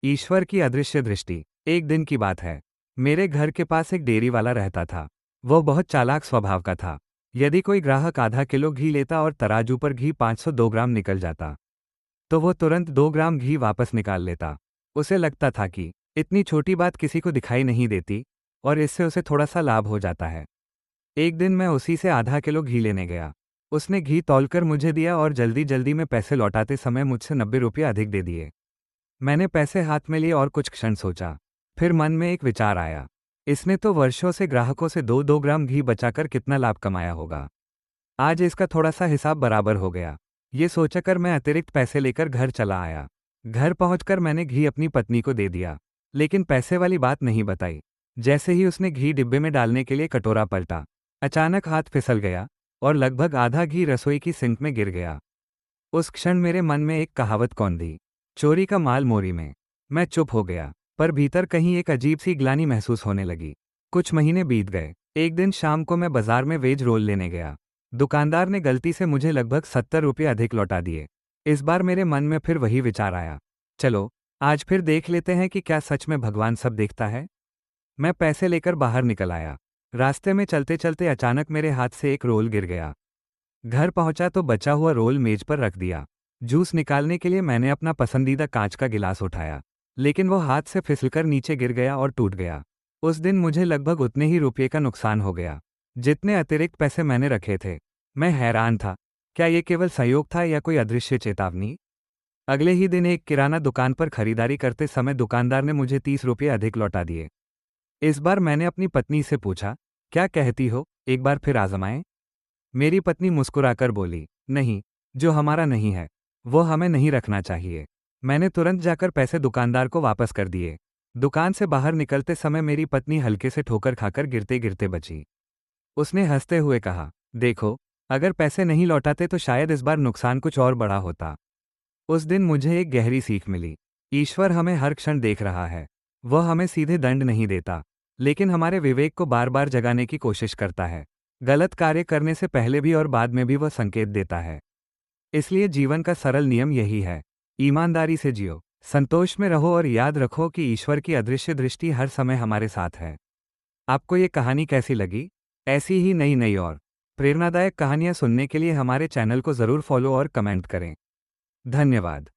ईश्वर की अदृश्य दृष्टि। एक दिन की बात है। मेरे घर के पास एक डेयरी वाला रहता था। वो बहुत चालाक स्वभाव का था। यदि कोई ग्राहक आधा किलो घी लेता और तराजू पर घी 502 ग्राम निकल जाता, तो वो तुरंत 2 ग्राम घी वापस निकाल लेता। उसे लगता था कि इतनी छोटी बात किसी को दिखाई नहीं देती और इससे उसे थोड़ा सा लाभ हो जाता है। एक दिन मैं उसी से आधा किलो घी लेने गया। उसने घी तौलकर मुझे दिया और जल्दी जल्दी में पैसे लौटाते समय मुझसे 90 रुपये अधिक दे दिए। मैंने पैसे हाथ में लिए और कुछ क्षण सोचा। फिर मन में एक विचार आया। इसने तो वर्षों से ग्राहकों से 2-2 ग्राम घी बचाकर कितना लाभ कमाया होगा। आज इसका थोड़ा सा हिसाब बराबर हो गया। ये सोचकर मैं अतिरिक्त पैसे लेकर घर चला आया। घर पहुंचकर मैंने घी अपनी पत्नी को दे दिया, लेकिन पैसे वाली बात नहीं बताई। जैसे ही उसने घी डिब्बे में डालने के लिए कटोरा पलटा, अचानक हाथ फिसल गया और लगभग आधा घी रसोई की सिंक में गिर गया। उस क्षण मेरे मन में एक कहावत कौंध दी, चोरी का माल मोरी में। मैं चुप हो गया, पर भीतर कहीं एक अजीब सी ग्लानि महसूस होने लगी। कुछ महीने बीत गए। एक दिन शाम को मैं बाजार में वेज रोल लेने गया। दुकानदार ने गलती से मुझे लगभग 70 रुपये अधिक लौटा दिए। इस बार मेरे मन में फिर वही विचार आया, चलो आज फिर देख लेते हैं कि क्या सच में भगवान सब देखता है। मैं पैसे लेकर बाहर निकल आया। रास्ते में चलते चलते अचानक मेरे हाथ से एक रोल गिर गया। घर पहुंचा तो बचा हुआ रोल मेज पर रख दिया। जूस निकालने के लिए मैंने अपना पसंदीदा कांच का गिलास उठाया, लेकिन वो हाथ से फिसलकर नीचे गिर गया और टूट गया। उस दिन मुझे लगभग उतने ही रुपये का नुकसान हो गया जितने अतिरिक्त पैसे मैंने रखे थे। मैं हैरान था, क्या ये केवल संयोग था या कोई अदृश्य चेतावनी। अगले ही दिन एक किराना दुकान पर खरीदारी करते समय दुकानदार ने मुझे 30 रुपये अधिक लौटा दिए। इस बार मैंने अपनी पत्नी से पूछा, क्या कहती हो, एक बार फिर आजमाएं। मेरी पत्नी मुस्कुराकर बोली, नहीं, जो हमारा नहीं है वो हमें नहीं रखना चाहिए। मैंने तुरंत जाकर पैसे दुकानदार को वापस कर दिए। दुकान से बाहर निकलते समय मेरी पत्नी हल्के से ठोकर खाकर गिरते गिरते बची। उसने हंसते हुए कहा, देखो, अगर पैसे नहीं लौटाते तो शायद इस बार नुकसान कुछ और बड़ा होता। उस दिन मुझे एक गहरी सीख मिली। ईश्वर हमें हर क्षण देख रहा है। वह हमें सीधे दंड नहीं देता, लेकिन हमारे विवेक को बार बार जगाने की कोशिश करता है। गलत कार्य करने से पहले भी और बाद में भी वह संकेत देता है। इसलिए जीवन का सरल नियम यही है, ईमानदारी से जियो, संतोष में रहो और याद रखो कि ईश्वर की अदृश्य दृष्टि हर समय हमारे साथ है। आपको ये कहानी कैसी लगी? ऐसी ही नई नई और प्रेरणादायक कहानियां सुनने के लिए हमारे चैनल को ज़रूर फॉलो और कमेंट करें। धन्यवाद।